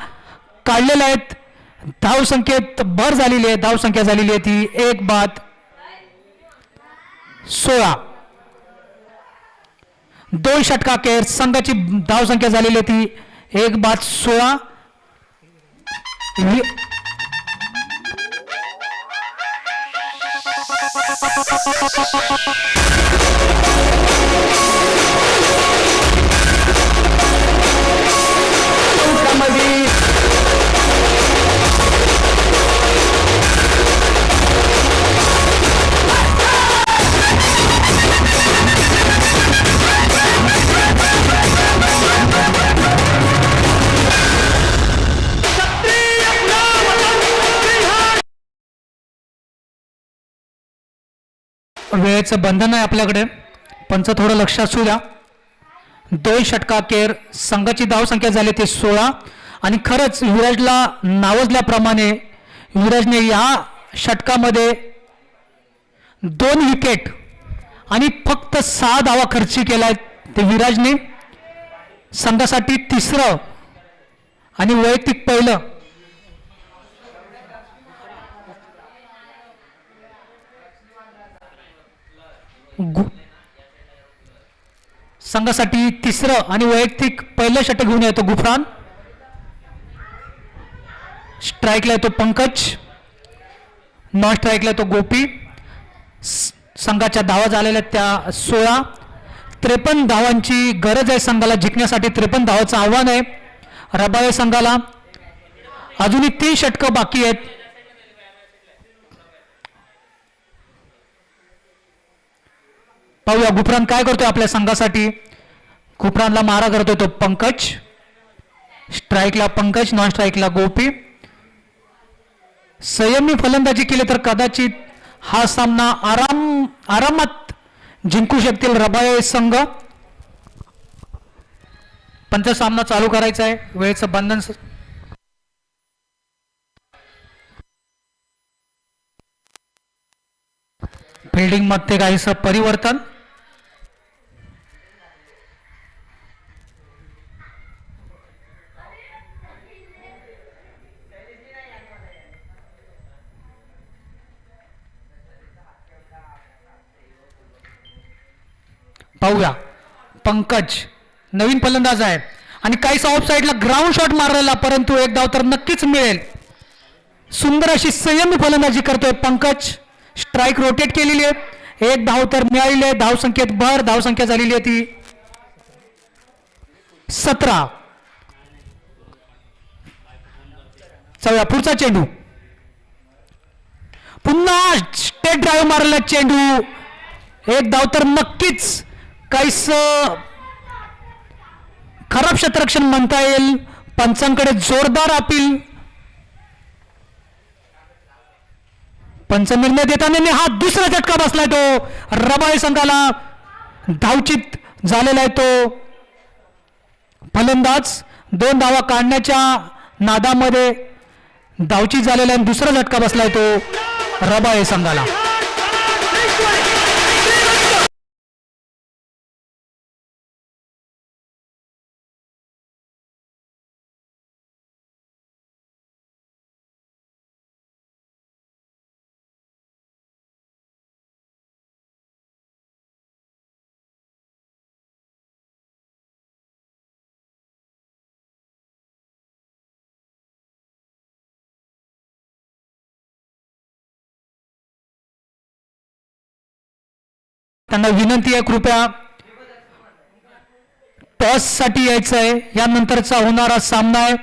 S10: काढलेल्या आहेत. धावसंख्येत भर झालेली आहे. धावसंख्या झालेली आहे ती 1 बाद 16. 2 षटकाखेर संघाची धावसंख्या झालेली आहे ती 1 बाद 16. वेळेचं बंधन आहे आपल्याकडे. पंच थोडं लक्ष असू द्या. 2 षटकाखेर संघाची धावसंख्या झाली ते 16 आणि खरंच विराजला नावजल्याप्रमाणे विराजने या षटकामध्ये 2 विकेट आणि फक्त 6 धावा खर्ची केलाय. ते विराजने संघासाठी 3रं आणि वैयक्तिक पहिलं. संघासाठी 3रं आणि वैयक्तिक पहिलं षटक घेऊन येतो गुफरान. स्ट्राईकला येतो पंकज. नॉन स्ट्राईकला येतो गोपी. संघाच्या धावा झालेल्या त्या 16. 53 धावांची गरज आहे संघाला जिंकण्यासाठी. 53 धावांचं आव्हान आहे रबाळे संघाला. अजूनही 3 षटकं बाकी आहेत. पाहूया गुफरान काय करतोय आपल्या संघासाठी. गुफरानला मारा करतोय तो पंकज. स्ट्राईकला पंकज, नॉन स्ट्राईकला गोपी. संयमी फलंदाजी केली तर कदाचित हा सामना आरामात जिंकू शकतील रबाळे संघ. पंच सामना चालू करायचा आहे. वेळेचं बंधन. फिल्डिंग मध्ये काहीसं परिवर्तन. पाहूया पंकज नवीन फलंदाज आहे आणि काहीसा ऑफ साईडला ग्राउंड शॉट मारलेला, परंतु एक धाव तर नक्कीच मिळेल. सुंदर अशी संयमी फलंदाजी करतोय पंकज. स्ट्राईक रोटेट केलेली आहे. एक धाव तर मिळालेली आहे. धावसंख्येत भर. धावसंख्या झालेली आहे ती 17. चला पुढचा चेंडू. पुन्हा स्टेट ड्राईव्ह मारलेला चेंडू. एक धाव तर नक्कीच. काहीस खराब क्षेत्ररक्षण म्हणता येईल. पंचांकडे जोरदार अपील. पंच निर्णय देताना हा दुसरा झटका बसलाय तो रबाळे संघाला. धावचित झालेला आहे तो फलंदाज. 2 धावा काढण्याच्या नादामध्ये धावचित झालेला आहे. दुसरा झटका बसलाय तो रबाळे संघाला. त्यांना विनंती आहे कृपया टॉस साठी यायचं आहे. यानंतरचा होणारा सामना आहे.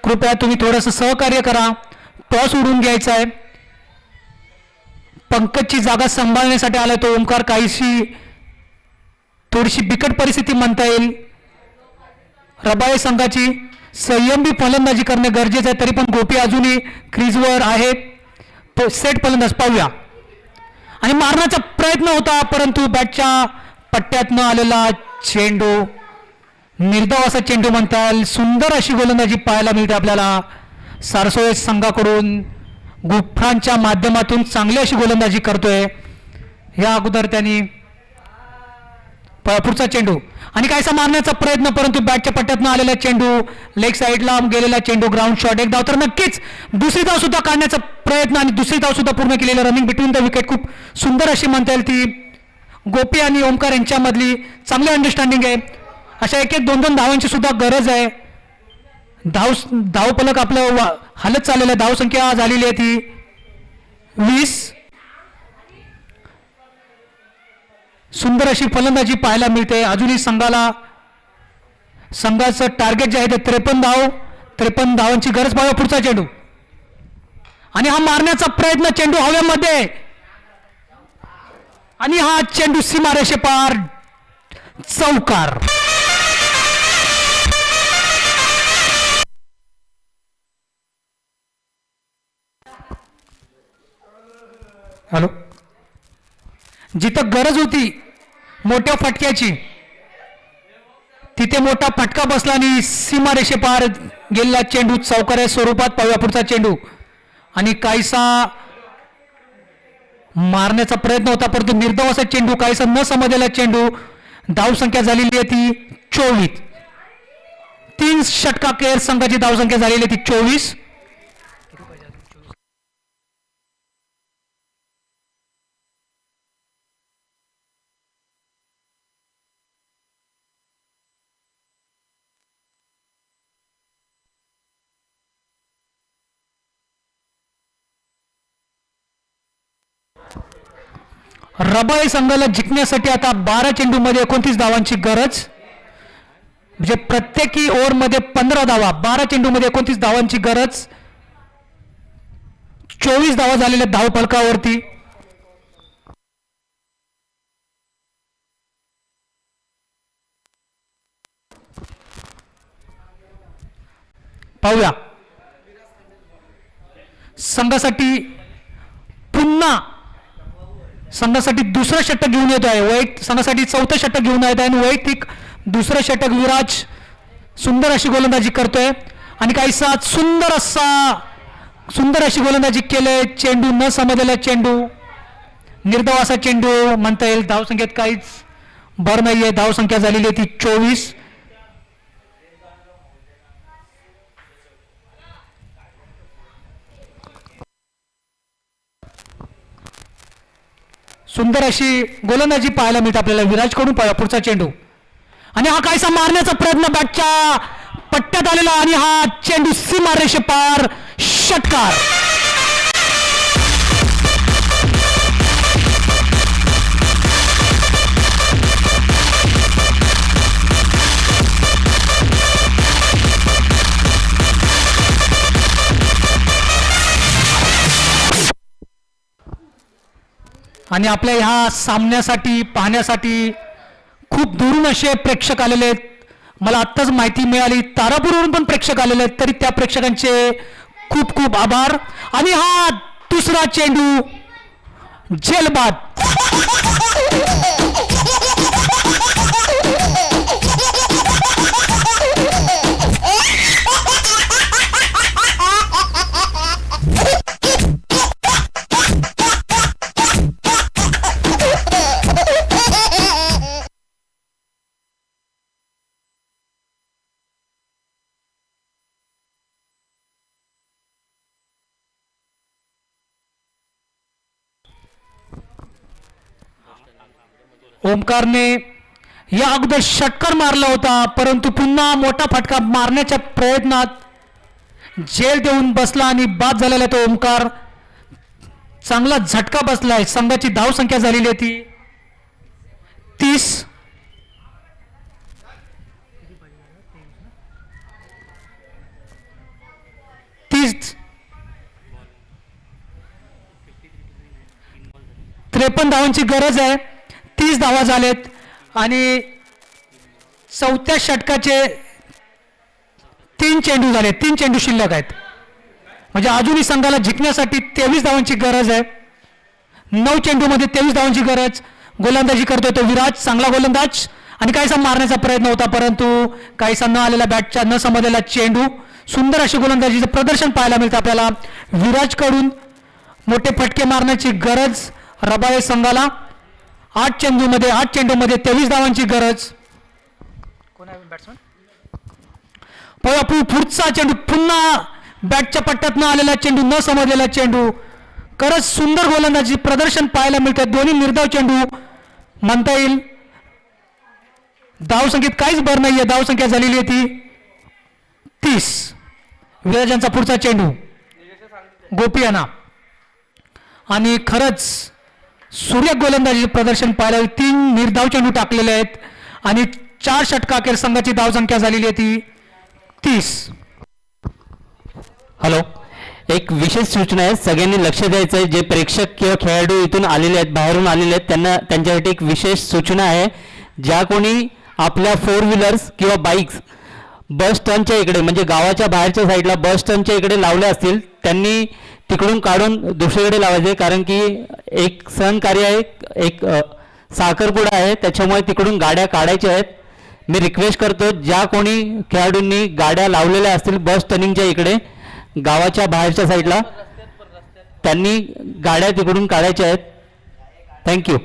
S10: कृपया तुम्ही थोडंसं सहकार्य करा. टॉस उडून घ्यायचा आहे. पंकजची जागा सांभाळण्यासाठी आलाय तो ओमकार. काहीशी थोडीशी बिकट परिस्थिती म्हणता येईल. रबाळे संघाची संयमी फलंदाजी करणे गरजेचं आहे. तरी पण गोपी अजूनही क्रीजवर आहे. तो सेट फलंदाज पाहूया. आणि मारण्याचा प्रयत्न होता, परंतु बॅटच्या पट्ट्यातनं आलेला चेंडू. निर्धाव असा चेंडू म्हणता येईल. सुंदर अशी गोलंदाजी पाहायला मिळते आपल्याला सारसोळे संघाकडून. गुफरानच्या माध्यमातून चांगली अशी गोलंदाजी करतोय. या अगोदर त्यांनी पुढचा चेंडू आणि कायसा मारण्याचा प्रयत्न, परंतु बॅटच्या पट्ट्यातनं आलेला चेंडू. लेग साईडला गेलेला चेंडू. Ground shot. एक धाव तर नक्कीच. दुसरी धाव सुद्धा काढण्याचा प्रयत्न आणि दुसरी धाव सुद्धा पूर्ण केलेलं. रनिंग बिटवीन द विकेट खूप सुंदर अशी म्हणता येईल ती. गोपी आणि ओमकार यांच्यामधली चांगली अंडरस्टँडिंग आहे. अशा 1-2 धावांची सुद्धा गरज आहे. धावफलक आपलं हालत चाललेलं आहे. धावसंख्या झालेली आहे ती 20. सुंदर अशी फलंदाजी पाहायला मिळते. अजूनही संघाचं टार्गेट जे आहे ते 53 धाव. 53 धावांची गरज पाहावी. पुढचा चेंडू आणि हा मारण्याचा प्रयत्न. चेंडू हवेमध्ये आणि हा चेंडू सीमारेषे पार. चौकार. हॅलो. जिथं गरज होती मोठ्या फटक्याची तिथे मोठा फटका बसला आणि सीमारेषे पार गेलेला चेंडू चौकाऱ्या स्वरूपात. पाहूया पुढचा चेंडू आणि काहीसा मारण्याचा प्रयत्न होता, परंतु निर्धाव असा चेंडू. काहीसा न समजलेला चेंडू. धावसंख्या झालेली आहे ती 24. 3 षटकाखेर संघाची धावसंख्या झालेली आहे ती 24. रबाळे संघाला जिंकण्यासाठी आता 12 चेंडूमध्ये 29 धावांची गरज. म्हणजे प्रत्येकी ओव्हरमध्ये 15 धावा. 12 चेंडूमध्ये 29 धावांची गरज. 24 धावा झालेल्या धाव फलकावरती. पाहूया. संघासाठी पुन्हा संघासाठी दुसरं षटक घेऊन येतो आहे. संघासाठी चौथं षटक घेऊन येत आहे आणि वैयक्तिक दुसरं षटक विराज सुंदर अशी गोलंदाजी करतोय आणि काहीसा सुंदर अशी गोलंदाजी केले. चेंडू न समजलेला चेंडू, निर्धाव असा चेंडू म्हणता येईल. धावसंख्येत काहीच भर नाहीये. धावसंख्या झालेली आहे ती 24. सुंदर अशी गोलंदाजी पाहायला मिळते आपल्याला विराजकडून. पुढचा चेंडू आणि हा काहीसा मारण्याचा प्रयत्न बॅटच्या पट्ट्यात आलेला आणि हा चेंडू सीमारेषे पार. षटकार. आणि आपल्या ह्या सामन्यासाठी पाहण्यासाठी खूप दुरून असे प्रेक्षक आलेले आहेत. मला आत्ताच माहिती मिळाली तारापूरवरून पण प्रेक्षक आलेले आहेत. तरी त्या प्रेक्षकांचे खूप खूप आभार. आणि हा दुसरा चेंडू झेलबाद. ओमकारने या अगोदर षटकार मारला होता, परंतु पुन्हा मोठा फटका मारण्याच्या प्रयत्नात झेल देऊन बसला आणि बाद झालेला तो ओमकार. चांगला झटका बसलाय. संघाची धावसंख्या झालेली आहे ती 30. त्रेपन्न धावांची गरज आहे. 30 धावा झालेत आणि चौथ्या षटकाचे 3 चेंडू झाले. 3 चेंडू शिल्लक आहेत. म्हणजे अजूनही संघाला जिंकण्यासाठी 23 धावांची गरज आहे. 9 चेंडूमध्ये 23 धावांची गरज. गोलंदाजी करतोय तो विराज. चांगला गोलंदाज आणि काहीसा मारण्याचा प्रयत्न होता, परंतु काहीसा न आलेला बॅटच्या न समजलेला चेंडू. सुंदर अशी गोलंदाजीचं प्रदर्शन पाहायला मिळतं आपल्याला विराजकडून. मोठे फटके मारण्याची गरज रबाळे संघाला. 8 चेंडूमध्ये 23 धावांची गरज. कोण आहे बॅट्समन? पुढचा चेंडू पुन्हा बॅटच्या पट्ट्यात न आलेला चेंडू, न समजलेला चेंडू. खरंच सुंदर गोलंदाजी प्रदर्शन पाहायला मिळतं. दोन्ही निर्धाव चेंडू म्हणता येईल. धावसंख्येत काहीच भर नाहीये. धावसंख्या झालेली आहे ती 30. विराजांचा पुढचा चेंडू गोपियाना आणि खरंच सूर्य गोलंदाजी प्रदर्शन पाहायला 3 निर्धाव चेंडू टाकलेले आहेत आणि 4 षटकाखेर संघाची धावसंख्या झालेली आहे ती 30.
S11: हॅलो, एक विशेष सूचना आहे. सगळ्यांनी लक्ष द्यायचं आहे. जे प्रेक्षक किंवा खेळाडू इथून आलेले आहेत, बाहेरून आलेले आहेत, त्यांच्यासाठी एक विशेष सूचना आहे. ज्या कोणी आपल्या 4 व्हीलर्स किंवा बाईक्स बस स्टँडच्या इकडे म्हणजे गावाच्या बाहेरच्या साईडला बस स्टँडच्या इकडे लावल्या असतील, त्यांनी तिकडून काढून दुसरीकडे लावायचे. कारण की एक सहकार्य आहे, एक साखरपुडा आहे, त्याच्यामुळे तिकडून गाड्या काढायच्या आहेत. मी रिक्वेस्ट करतो, ज्या कोणी खेळाडूंनी गाड्या लावलेल्या असतील बस टर्निंगच्या इकडे गावाच्या बाहेरच्या साईडला, त्यांनी गाड्या तिकडून काढायच्या आहेत. थँक्यू.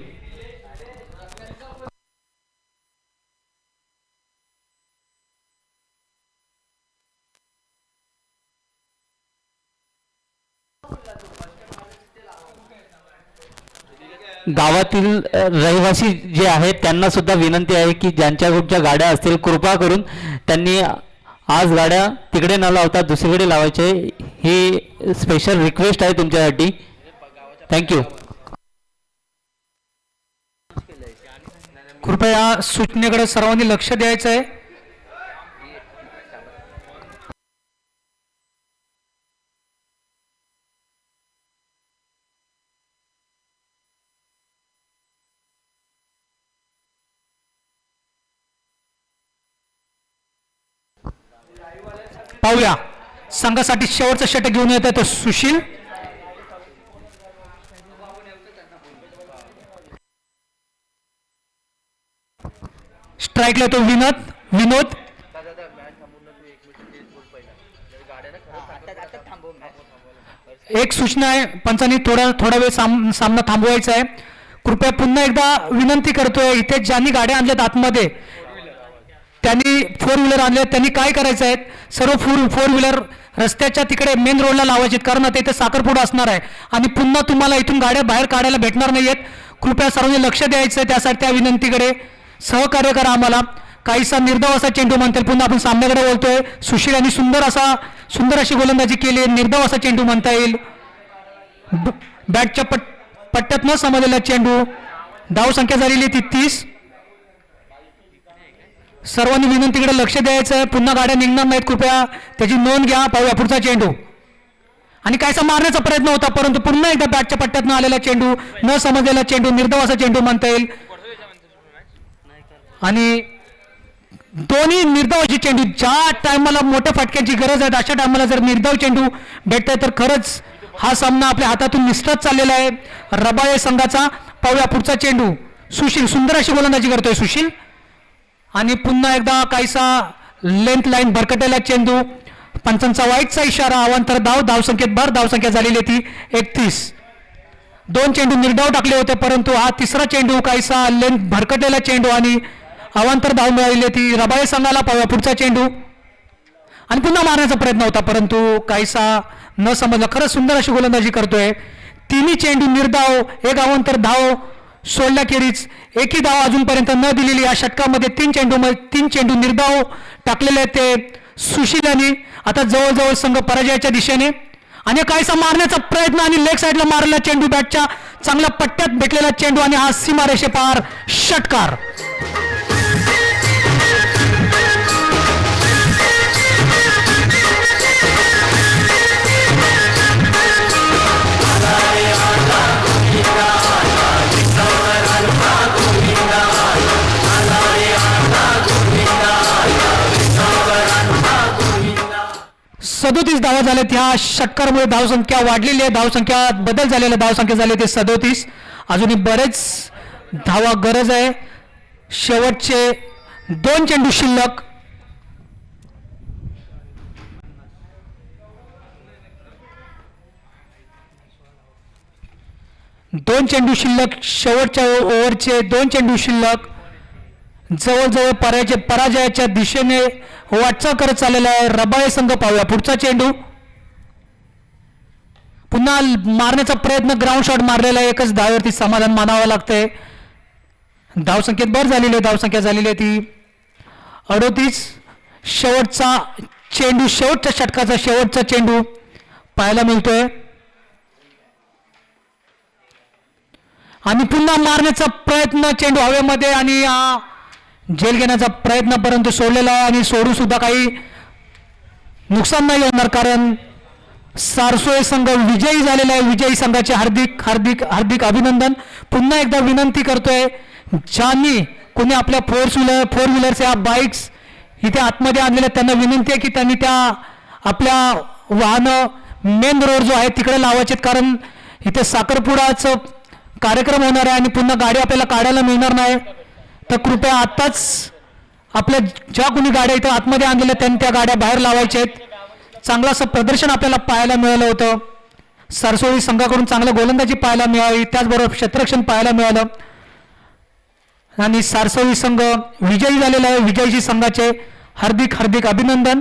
S11: गावातील रहिवासी जे आहेत त्यांना सुद्धा विनंती आहे की ज्यांच्या गाड्या असतील कृपा करून त्यांनी आज गाड्या तिकडे न लावता दुसरीकडे लावायचे. ही स्पेशल रिक्वेस्ट आहे तुमच्यासाठी. थँक्यू.
S10: कृपया सूचनेकडे सर्वांनी लक्ष द्यायचं आहे. पाहूया संघासाठी शेवटचा षटक घेऊन येत आहे तो सुशील. स्ट्राईकला तो विनोद. एक सूचना आहे, पंचांनी थोडा वेळ सामना थांबवायचा आहे. कृपया पुन्हा एकदा विनंती करतोय, इथे ज्यांनी गाड्या आणल्यात आतमध्ये त्यांनी 4 व्हीलर आणले, त्यांनी काय करायचं आहे, सर्व 4 व्हीलर रस्त्याच्या तिकडे मेन रोडला लावायचे, कारण आता इथे साखरपुडा असणार आहे आणि पुन्हा तुम्हाला इथून गाड्या बाहेर काढायला भेटणार नाहीयेत. कृपया सर्वांनी लक्ष द्यायचं आहे, त्यासाठी त्या विनंतीकडे सहकार्य करा आम्हाला. काहीसा निर्धाव असा चेंडू म्हणता येईल. पुन्हा आपण सामन्याकडे बोलतोय. सुशील यांनी सुंदर अशी गोलंदाजी केली. निर्धाव असा चेंडू म्हणता येईल. बॅटच्या पट्ट्यात न समजलेला चेंडू. धाव संख्या झालेली ती 30. सर्वांनी विनंतीकडे लक्ष द्यायचं आहे. पुन्हा गाड्या निघणार नाहीत, कृपया त्याची नोंद घ्या. पाहूया पुढचा चेंडू. आणि कायसा मारण्याचा प्रयत्न होता, परंतु पुन्हा एकदा बॅटच्या पट्ट्यात न आलेला चेंडू, न समजलेला चेंडू, निर्धाव असा चेंडू म्हणता येईल. आणि दोन्ही निर्धावाचे चेंडू, ज्या टायमाला मोठ्या फटक्यांची गरज आहे अशा टायमाला जर निर्धाव चेंडू भेटताय तर खरंच हा सामना आपल्या हातातून निसटत चाललेला आहे रबाळे संघाचा. पाहूया पुढचा चेंडू. सुशील सुंदर अशी गोलंदाजी करतोय सुशील. आणि पुन्हा एकदा काहीसा लेंथ लाईन भरकटलेला चेंडू. पंचांचा वाईटचा इशारा. अवांतर धावसंख्येत भर. धावसंख्या झालेली ती 31. 2 चेंडू निर्धाव टाकले होते, परंतु हा तिसरा चेंडू काहीसा लेंथ भरकटलेला चेंडू आणि अवांतर धाव मिळालेली ती रबाळे संघाला. पाहूया पुढचा चेंडू. आणि पुन्हा मारण्याचा प्रयत्न होता, परंतु काहीसा न समजला. खरंच सुंदर अशी गोलंदाजी करतोय. तिन्ही चेंडू निर्धाव, एक अवांतर धाव सोडल्याखेरीज एकही धाव अजूनपर्यंत न दिलेली. या षटकामध्ये 3 चेंडू निर्धाव टाकलेले आहेत ते सुशील यांनी. आता जवळजवळ संघ पराजयाच्या दिशेने. आणि काहीसा मारण्याचा प्रयत्न आणि लेग साईडला मारलेला चेंडू, बॅटच्या चांगल्या पट्ट्यात भेटलेला चेंडू आणि हा सीमारेषे पार षटकार. सदोतीस धावा झाल्यात. ह्या षटकारामुळे धावसंख्या वाढलेली आहे. धावसंख्या बदल झालेला. धावसंख्या झाली ते 37. अजूनही बरेच धावा गरज आहे. शेवटचे 2 चेंडू शिल्लक. शेवटच्या ओव्हरचे 2 चेंडू शिल्लक. जवळजवळ पराजयाच्या दिशेने वाटचाल करत चाललेला आहे रबाळे संघ. पाहूया पुढचा चेंडू. पुन्हा मारण्याचा प्रयत्न. ग्राउंड शॉट मारलेला आहे. एकच धावेवरती समाधान मानावं लागतंय. धावसंख्येत भर झालेली आहे. धावसंख्या झालेली आहे ती 38. शेवटचा चेंडू, शेवटच्या षटकाचा शेवटचा चेंडू पाहायला मिळतोय. आणि पुन्हा मारण्याचा प्रयत्न. चेंडू हवेमध्ये आणि झेल घेण्याचा प्रयत्न, परंतु सोडलेला आहे. आणि सोडून सुद्धा काही नुकसान नाही होणार, कारण सारसोळे संघ विजयी झालेला आहे. विजयी संघाचे हार्दिक हार्दिक हार्दिक अभिनंदन. पुन्हा एकदा विनंती करतोय, ज्यांनी कोणी आपल्या 4 व्हीलर्स या बाईक्स इथे आतमध्ये आणलेल्या, त्यांना विनंती आहे की त्यांनी त्या आपल्या वाहनं मेन रोड जो आहे तिकडे लावायचे, कारण इथे साखरपुडाचं कार्यक्रम होणार आहे आणि पुन्हा गाडी आपल्याला काढायला मिळणार नाही. तर कृपया आत्ताच आपल्या ज्या कोणी गाड्या इथं आतमध्ये आणलेल्या त्यांनी त्या गाड्या बाहेर लावायच्या आहेत. चांगलं असं प्रदर्शन आपल्याला पाहायला मिळालं होतं. सरसोळी संघाकडून चांगलं गोलंदाजी पाहायला मिळाली, त्याचबरोबर क्षेत्ररक्षण पाहायला मिळालं आणि सारसोळी संघ विजयी झालेला आहे. विजयी संघाचे हार्दिक हार्दिक अभिनंदन.